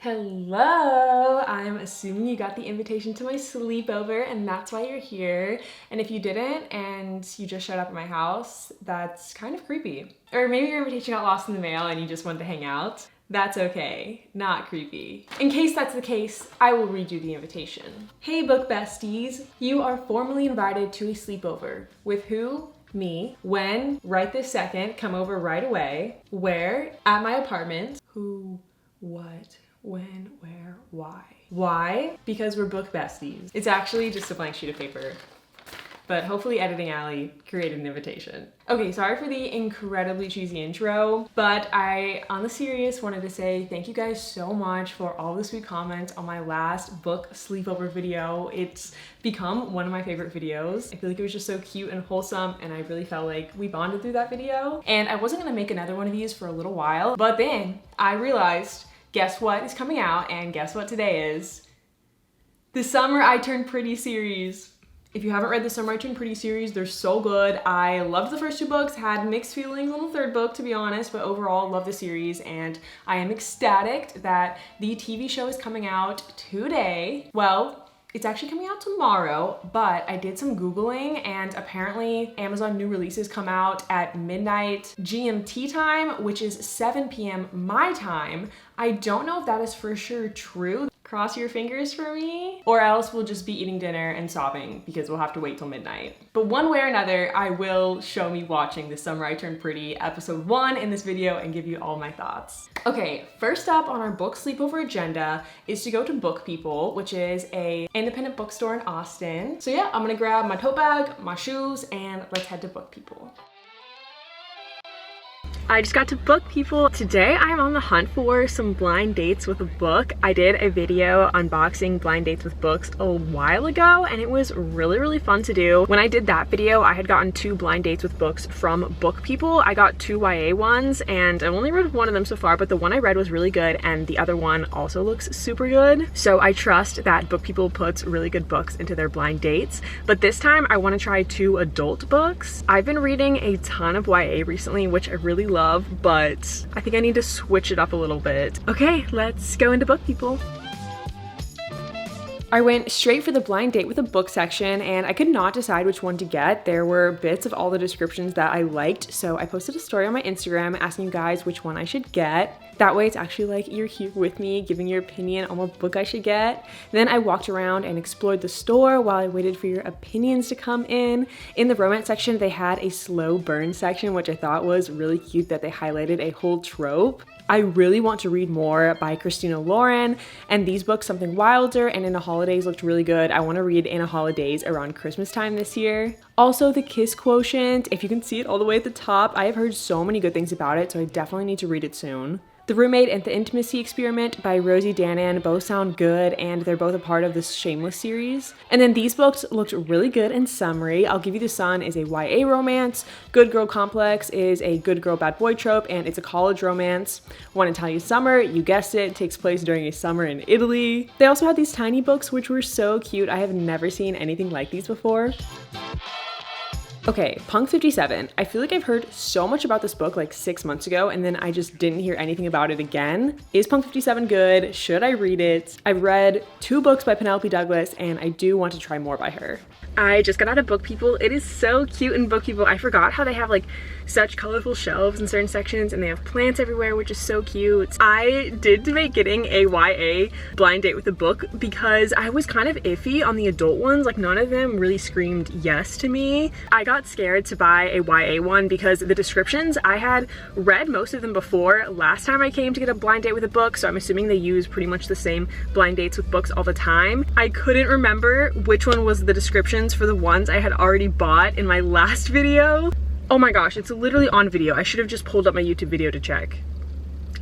Hello! I'm assuming you got the invitation to my sleepover and that's why you're here. And if you didn't and you just showed up at my house, that's kind of creepy. Or maybe your invitation got lost in the mail and you just wanted to hang out. That's okay, not creepy. In case that's the case, I will read you the invitation. Hey book besties, you are formally invited to a sleepover. With who? Me. When? Right this second, come over right away. Where? At my apartment. Who? What? When? Where? Why? Why? Because we're book besties. It's actually just a blank sheet of paper. But hopefully Editing Alley created an invitation. Okay, sorry for the incredibly cheesy intro, but I, on the serious, wanted to say thank you guys so much for all the sweet comments on my last book sleepover video. It's become one of my favorite videos. I feel like it was just so cute and wholesome, and I really felt like we bonded through that video. And I wasn't gonna make another one of these for a little while, but then I realized, guess what is coming out, and guess what today is? The Summer I Turned Pretty series. If you haven't read the Summer I Turned Pretty series, they're so good. I loved the first two books, had mixed feelings on the third book to be honest, but overall love the series, and I am ecstatic that the TV show is coming out today. Well, it's actually coming out tomorrow, but I did some Googling and apparently Amazon new releases come out at midnight GMT time, which is 7 p.m. my time. I don't know if that is for sure true. Cross your fingers for me, or else we'll just be eating dinner and sobbing because we'll have to wait till midnight. But one way or another, I will show me watching The Summer I Turned Pretty episode 1 in this video and give you all my thoughts. Okay, first up on our book sleepover agenda is to go to Book People, which is a independent bookstore in Austin. So yeah, I'm gonna grab my tote bag, my shoes, and let's head to Book People. I just got to Book People. Today I'm on the hunt for some blind dates with a book. I did a video unboxing blind dates with books a while ago and it was really fun to do. When I did that video, I had gotten 2 blind dates with books from Book People. I got 2 YA ones and I've only read one of them so far, but the one I read was really good and the other one also looks super good. So I trust that Book People puts really good books into their blind dates. But this time I want to try 2 adult books. I've been reading a ton of YA recently, which I really love, but I think I need to switch it up a little bit. Okay, let's go into Book People. I went straight for the blind date with a book section and I could not decide which one to get. There were bits of all the descriptions that I liked, so I posted a story on my Instagram asking you guys which one I should get. That way it's actually like you're here with me giving your opinion on what book I should get. Then I walked around and explored the store while I waited for your opinions to come in. In the romance section, they had a slow burn section, which I thought was really cute that they highlighted a whole trope. I really want to read more by Christina Lauren, and these books, Something Wilder and In a Holidays, looked really good. I want to read In a Holidays around Christmas time this year. Also, The Kiss Quotient, if you can see it all the way at the top, I have heard so many good things about it, so I definitely need to read it soon. The Roommate and The Intimacy Experiment by Rosie Danan both sound good, and they're both a part of this Shameless series. And then these books looked really good in summary. I'll Give You the Sun is a YA romance, Good Girl Complex is a good girl bad boy trope, and it's a college romance. One Italian Summer, you guessed it, takes place during a summer in Italy. They also had these tiny books which were so cute. I have never seen anything like these before. Okay, Punk 57. I feel like I've heard so much about this book like 6 months ago and then I just didn't hear anything about it again. Is Punk 57 good? Should I read it? I've read 2 books by Penelope Douglas and I do want to try more by her. I just got out of Book People. It is so cute in Book People. I forgot how they have like such colorful shelves in certain sections and they have plants everywhere, which is so cute. I did debate getting a YA blind date with a book because I was kind of iffy on the adult ones. Like none of them really screamed yes to me. I got scared to buy a YA one because the descriptions, I had read most of them before last time I came to get a blind date with a book, so I'm assuming they use pretty much the same blind dates with books all the time. I couldn't remember which one was the descriptions for the ones I had already bought in my last video. Oh my gosh, it's literally on video. I should have just pulled up my YouTube video to check.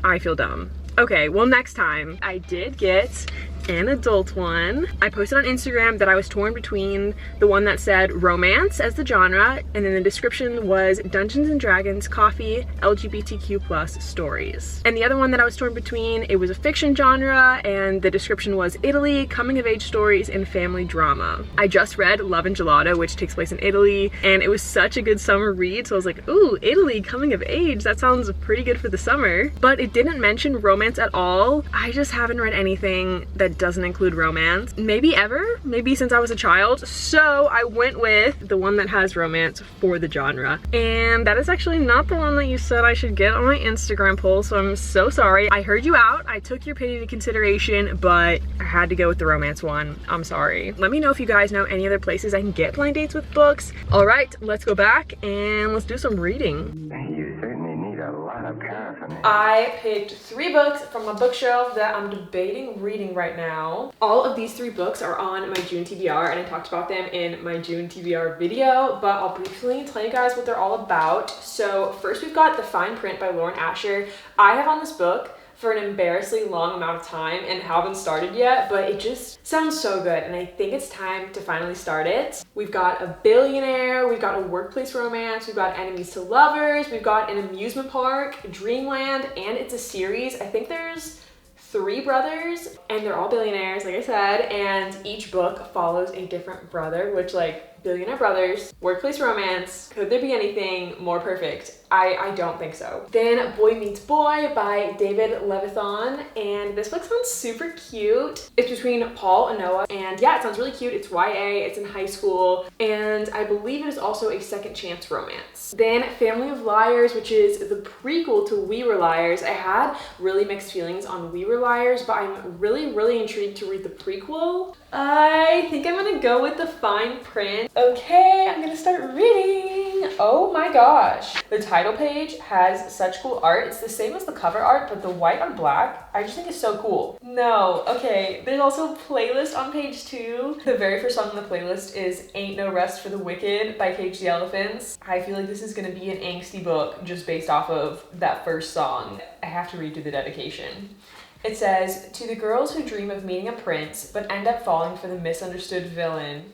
I feel dumb. Okay, well next time I did get an adult one. I posted on Instagram that I was torn between the one that said romance as the genre, and then the description was Dungeons and Dragons, coffee, LGBTQ+ stories. And the other one that I was torn between, it was a fiction genre, and the description was Italy, coming of age stories, and family drama. I just read Love and Gelato, which takes place in Italy, and it was such a good summer read, so I was like, ooh, Italy, coming of age, that sounds pretty good for the summer. But it didn't mention romance at all. I just haven't read anything that doesn't include romance. Maybe ever, maybe since I was a child. So I went with the one that has romance for the genre. And that is actually not the one that you said I should get on my Instagram poll, so I'm so sorry. I heard you out, I took your opinion into consideration, but I had to go with the romance one. I'm sorry. Let me know if you guys know any other places I can get blind dates with books. All right, let's go back and let's do some reading. You certainly need a lot of confidence. I picked 3 books from a bookshelf that I'm debating reading right now. All of these 3 books are on my June TBR, and I talked about them in my June TBR video, but I'll briefly tell you guys what they're all about. So first we've got The Fine Print by Lauren Asher. I have on this book for an embarrassingly long amount of time and haven't started yet, but it just sounds so good and I think it's time to finally start it. We've got a billionaire, we've got a workplace romance, we've got enemies to lovers, we've got an amusement park, dreamland, and it's a series. I think there's 3 brothers and they're all billionaires, like I said, and each book follows a different brother, which, like, billionaire brothers, workplace romance, could there be anything more perfect? I don't think so. Then Boy Meets Boy by David Levithan, and this book sounds super cute. It's between Paul and Noah, and yeah, it sounds really cute. It's YA, it's in high school, and I believe it is also a second chance romance. Then Family of Liars, which is the prequel to We Were Liars. I had really mixed feelings on We Were Liars, but I'm really intrigued to read the prequel. I think I'm gonna go with The Fine Print. Okay, I'm gonna start reading. Oh my gosh. The title page has such cool art. It's the same as the cover art, but the white on black, I just think is so cool. No, okay, there's also a playlist on page 2. The very first song on the playlist is Ain't No Rest for the Wicked by Cage the Elephants. I feel like this is gonna be an angsty book just based off of that first song. I have to read through the dedication. It says, to the girls who dream of meeting a prince, but end up falling for the misunderstood villain.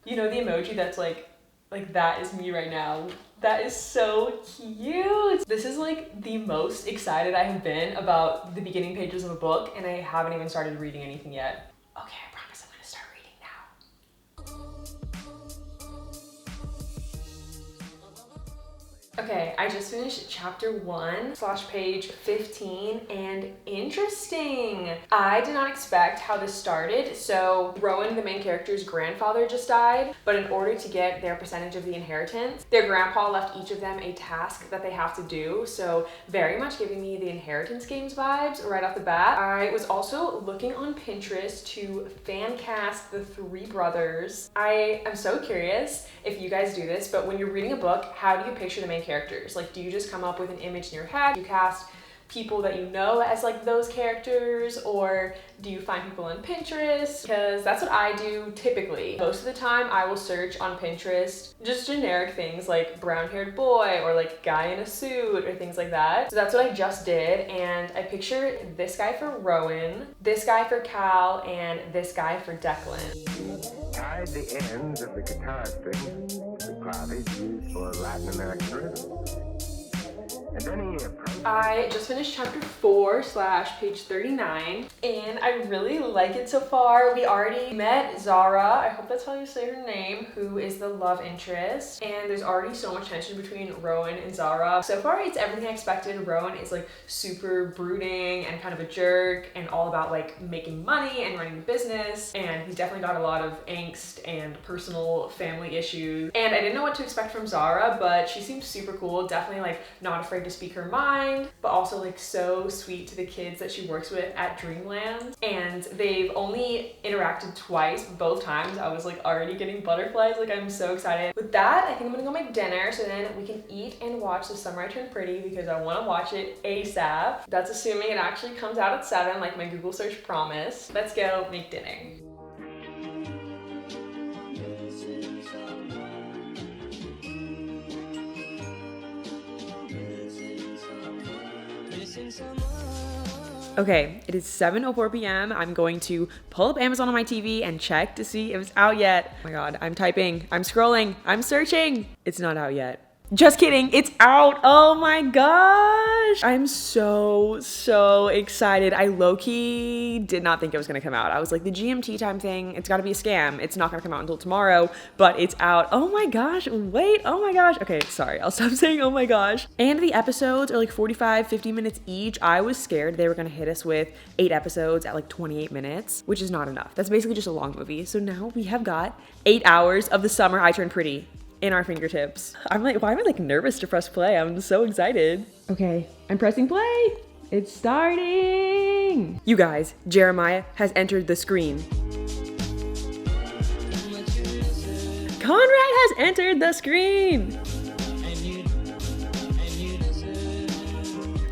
You know the emoji that's like that is me right now. That is so cute. This is like the most excited I have been about the beginning pages of a book, and I haven't even started reading anything yet. Okay, I promise I'm gonna start reading now. Okay, I just finished chapter 1/page 15, and interesting. I did not expect how this started. So Rowan, the main character's grandfather, just died, but in order to get their percentage of the inheritance, their grandpa left each of them a task that they have to do. So very much giving me the Inheritance Games vibes right off the bat. I was also looking on Pinterest to fan cast the 3 brothers. I am so curious if you guys do this, but when you're reading a book, how do you picture the main characters? Like, do you just come up with an image in your head? You cast people that you know as like those characters, or do you find people on Pinterest? Because that's what I do typically. Most of the time I will search on Pinterest just generic things like brown-haired boy or like guy in a suit or things like that. So that's what I just did, and I picture this guy for Rowan, this guy for Cal, and this guy for Declan. Tied the ends of the guitar strings to the clavage used for Latin American rhythm. I just finished chapter 4/page 39, and I really like it so far. We already met Zara, I hope that's how you say her name, who is the love interest, and there's already so much tension between Rowan and Zara. So far it's everything I expected. Rowan is like super brooding and kind of a jerk and all about like making money and running a business, and he's definitely got a lot of angst and personal family issues. And I didn't know what to expect from Zara, but she seems super cool, definitely like not afraid to speak her mind, but also like so sweet to the kids that she works with at Dreamland. And they've only interacted twice, both times I was like already getting butterflies. Like, I'm so excited. With that, I think I'm gonna go make dinner so then we can eat and watch The Summer I Turned Pretty, because I want to watch it ASAP. That's assuming it actually comes out at 7 like my Google search promised. Let's go make dinner. Okay, it is 7:04 p.m. I'm going to pull up Amazon on my TV and check to see if it's out yet. Oh my god, I'm typing, I'm scrolling, I'm searching. It's not out yet. Just kidding, it's out. Oh my gosh. I'm so excited. I low-key did not think it was gonna come out. I was like, the GMT time thing, it's gotta be a scam. It's not gonna come out until tomorrow, but it's out. Oh my gosh, wait, oh my gosh. Okay, sorry, I'll stop saying oh my gosh. And the episodes are like 45, 50 minutes each. I was scared they were gonna hit us with 8 episodes at like 28 minutes, which is not enough. That's basically just a long movie. So now we have got 8 hours of the summer I Turned Pretty in our fingertips. I'm like, why am I like nervous to press play? I'm so excited. Okay, I'm pressing play. It's starting. You guys, Jeremiah has entered the screen. Conrad has entered the screen.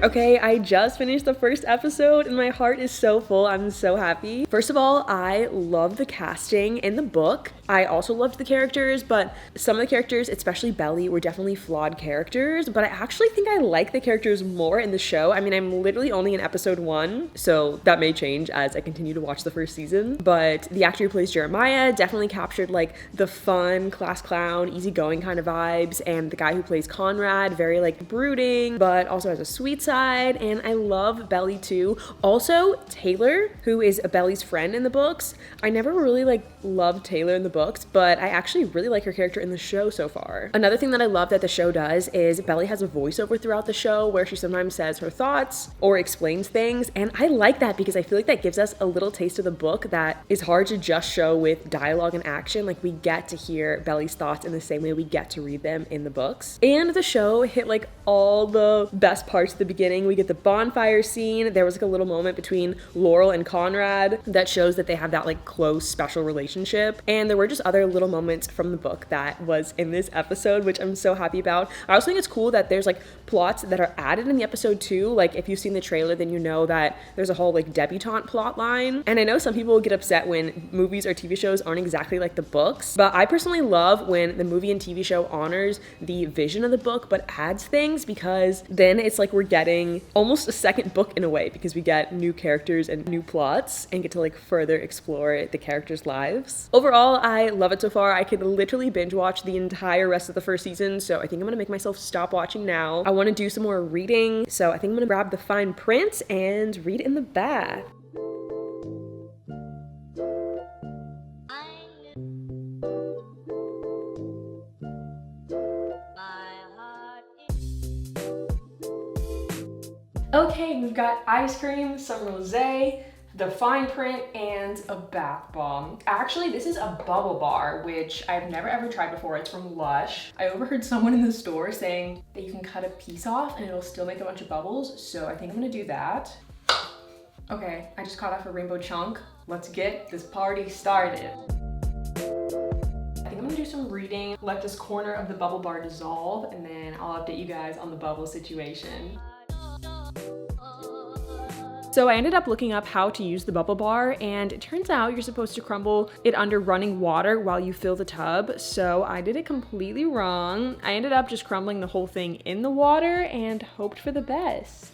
Okay, I just finished the first episode and my heart is so full. I'm so happy. First of all, I love the casting in the book. I also loved the characters, but some of the characters, especially Belly, were definitely flawed characters, but I actually think I like the characters more in the show. I mean, I'm literally only in episode 1, so that may change as I continue to watch the first season, but the actor who plays Jeremiah definitely captured like the fun, class clown, easygoing kind of vibes, and the guy who plays Conrad, very like brooding, but also has a sweet side, and I love Belly too. Also, Taylor, who is Belly's friend in the books, I never really like loved Taylor in the books, but I actually really like her character in the show so far. Another thing that I love that the show does is Belly has a voiceover throughout the show where she sometimes says her thoughts or explains things, and I like that because I feel like that gives us a little taste of the book that is hard to just show with dialogue and action. Like, we get to hear Belly's thoughts in the same way we get to read them in the books. And the show hit like all the best parts at the beginning. We get the bonfire scene. There was like a little moment between Laurel and Conrad that shows that they have that like close special relationship, and there were just other little moments from the book that was in this episode, which I'm so happy about. I also think it's cool that there's like plots that are added in the episode too. Like, if you've seen the trailer, then you know that there's a whole like debutante plot line, and I know some people get upset when movies or TV shows aren't exactly like the books, but I personally love when the movie and TV show honors the vision of the book but adds things, because then it's like we're getting almost a second book in a way, because we get new characters and new plots and get to like further explore the characters' lives. Overall, I love it so far. I could literally binge watch the entire rest of the first season, so I think I'm gonna make myself stop watching now. I want to do some more reading, so I think I'm gonna grab the fine print and read in the bath. Okay, we've got ice cream, some rosé, the fine print, and a bath bomb. Actually, this is a bubble bar, which I've never ever tried before. It's from Lush. I overheard someone in the store saying that you can cut a piece off and it'll still make a bunch of bubbles, so I think I'm gonna do that. Okay, I just cut off a rainbow chunk. Let's get this party started. I think I'm gonna do some reading, let this corner of the bubble bar dissolve, and then I'll update you guys on the bubble situation. So I ended up looking up how to use the bubble bar, and it turns out you're supposed to crumble it under running water while you fill the tub. So I did it completely wrong. I ended up just crumbling the whole thing in the water and hoped for the best.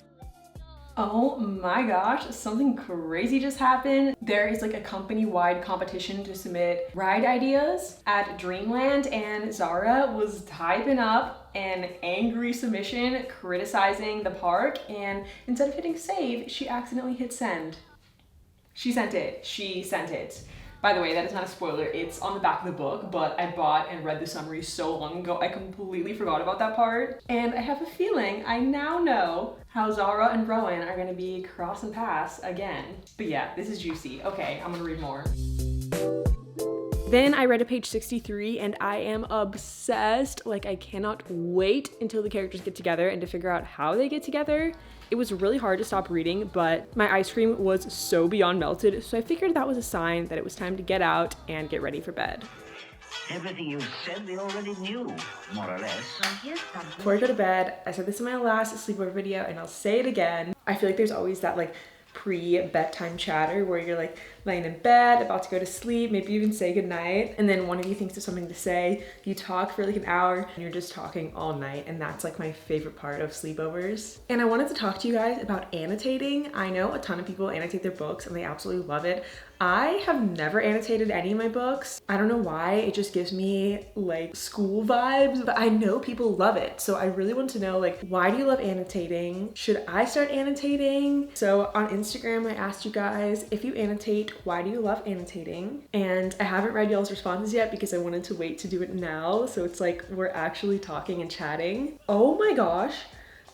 Oh my gosh, something crazy just happened. There is like a company-wide competition to submit ride ideas at Dreamland, and Zara was typing up an angry submission criticizing the park, and instead of hitting save, she accidentally hit send. She sent it. By the way, that is not a spoiler, it's on the back of the book, but I bought and read the summary so long ago, I completely forgot about that part. And I have a feeling I now know how Zara and Rowan are gonna be crossing paths again. But yeah, this is juicy. Okay, I'm gonna read more. Then I read to page 63 and I am obsessed. Like, I cannot wait until the characters get together and to figure out how they get together. It was really hard to stop reading, but my ice cream was so beyond melted, so I figured that was a sign that it was time to get out and get ready for bed. Everything you said we already knew, more or less. Before I go to bed, I said this in my last sleepover video and I'll say it again. I feel like there's always that like pre-bedtime chatter where you're like laying in bed, about to go to sleep, maybe even say goodnight, and then one of you thinks of something to say, you talk for like an hour, and you're just talking all night, and that's like my favorite part of sleepovers. And I wanted to talk to you guys about annotating. I know a ton of people annotate their books and they absolutely love it. I have never annotated any of my books. I don't know why, it just gives me like school vibes, but I know people love it. So I really want to know, like, why do you love annotating? Should I start annotating? So on Instagram, I asked you guys, if you annotate, why do you love annotating? And I haven't read y'all's responses yet because I wanted to wait to do it now. So it's like we're actually talking and chatting. Oh my gosh.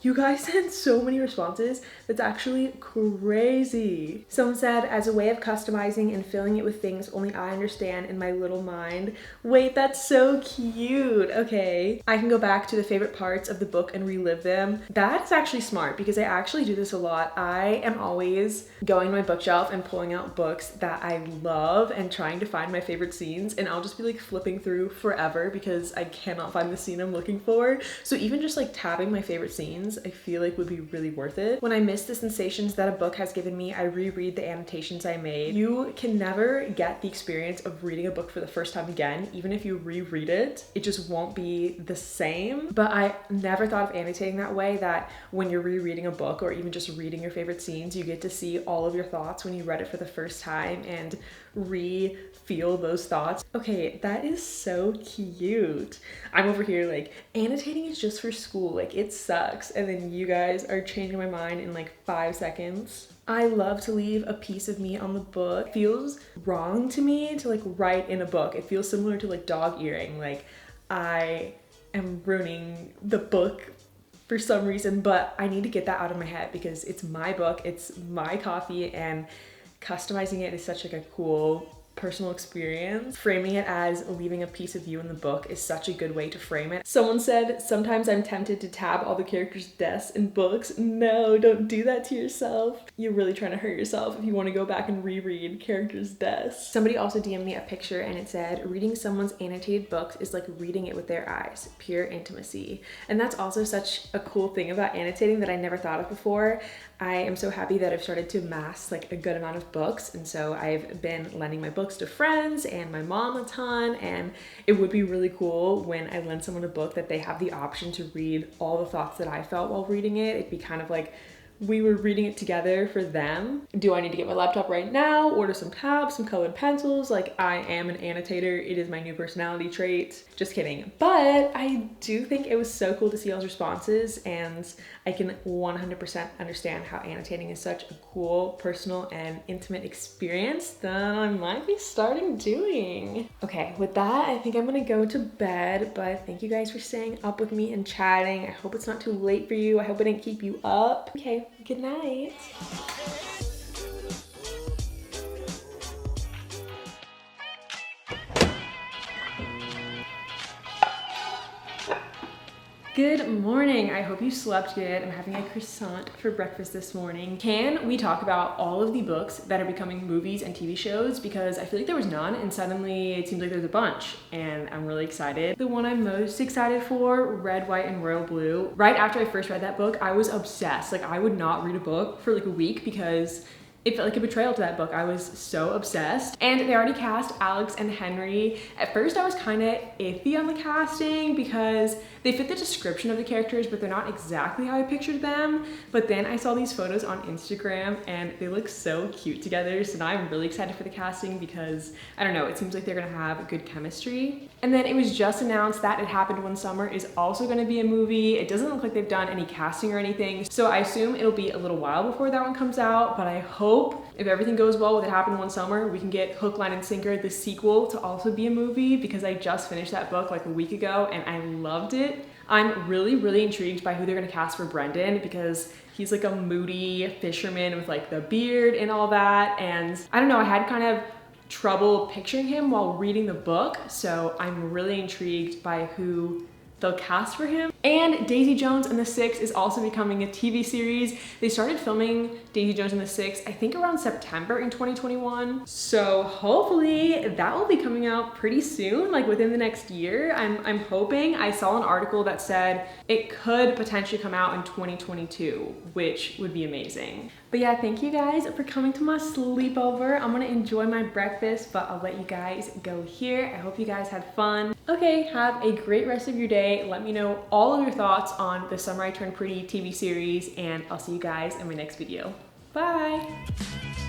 You guys sent so many responses. That's actually crazy. Someone said, as a way of customizing and filling it with things only I understand in my little mind. Wait, that's so cute. Okay. I can go back to the favorite parts of the book and relive them. That's actually smart because I actually do this a lot. I am always going to my bookshelf and pulling out books that I love and trying to find my favorite scenes, and I'll just be like flipping through forever because I cannot find the scene I'm looking for. So even just like tabbing my favorite scenes, I feel like would be really worth it. When I miss the sensations that a book has given me, I reread the annotations I made. You can never get the experience of reading a book for the first time again. Even if you reread it, it just won't be the same. But I never thought of annotating that way, that when you're rereading a book or even just reading your favorite scenes, you get to see all of your thoughts when you read it for the first time and feel those thoughts. Okay, that is so cute. I'm over here like, annotating is just for school, like it sucks. And then you guys are changing my mind in like 5 seconds. I love to leave a piece of me on the book. It feels wrong to me to like write in a book. It feels similar to like dog earing. Like I am ruining the book for some reason, but I need to get that out of my head because it's my book, it's my copy, and customizing it is such like a cool personal experience. Framing it as leaving a piece of you in the book is such a good way to frame it. Someone said, sometimes I'm tempted to tab all the characters' deaths in books. No, don't do that to yourself. You're really trying to hurt yourself if you want to go back and reread characters' deaths. Somebody also DM'd me a picture and it said, reading someone's annotated books is like reading it with their eyes, pure intimacy. And that's also such a cool thing about annotating that I never thought of before. I am so happy that I've started to amass like a good amount of books, and so I've been lending my books to friends and my mom a ton, and it would be really cool when I lend someone a book that they have the option to read all the thoughts that I felt while reading it. It'd be kind of like we were reading it together for them. Do I need to get my laptop right now, order some tabs, some colored pencils? Like, I am an annotator. It is my new personality trait. Just kidding. But I do think it was so cool to see y'all's responses, and I can 100% understand how annotating is such a cool, personal, and intimate experience that I might be starting doing. Okay, with that, I think I'm gonna go to bed, but thank you guys for staying up with me and chatting. I hope it's not too late for you. I hope I didn't keep you up. Okay, good night. Good morning. I hope you slept good. I'm having a croissant for breakfast this morning. Can we talk about all of the books that are becoming movies and TV shows? Because I feel like there was none, and suddenly it seems like there's a bunch, and I'm really excited. The one I'm most excited for, Red, White, and Royal Blue. Right after I first read that book, I was obsessed. Like, I would not read a book for like a week because it felt like a betrayal to that book. I was so obsessed. And they already cast Alex and Henry. At first I was kind of iffy on the casting because they fit the description of the characters, but they're not exactly how I pictured them. But then I saw these photos on Instagram and they look so cute together. So now I'm really excited for the casting because, I don't know, it seems like they're gonna have good chemistry. And then it was just announced that It Happened One Summer is also gonna be a movie. It doesn't look like they've done any casting or anything. So I assume it'll be a little while before that one comes out, but I hope if everything goes well with It Happened One Summer, we can get Hook, Line, and Sinker, the sequel, to also be a movie because I just finished that book like a week ago and I loved it. I'm really intrigued by who they're gonna cast for Brendan because he's like a moody fisherman with like the beard and all that. And I don't know, I had kind of trouble picturing him while reading the book. So I'm really intrigued by who they'll cast for him. And Daisy Jones and the Six is also becoming a TV series. They started filming Daisy Jones and the Six, I think around September in 2021. So hopefully that will be coming out pretty soon, like within the next year. I'm hoping. I saw an article that said it could potentially come out in 2022, which would be amazing. But yeah, thank you guys for coming to my sleepover. I'm gonna enjoy my breakfast, but I'll let you guys go here. I hope you guys had fun. Okay, have a great rest of your day. Let me know all of your thoughts on the Summer I Turned Pretty TV series, and I'll see you guys in my next video. Bye!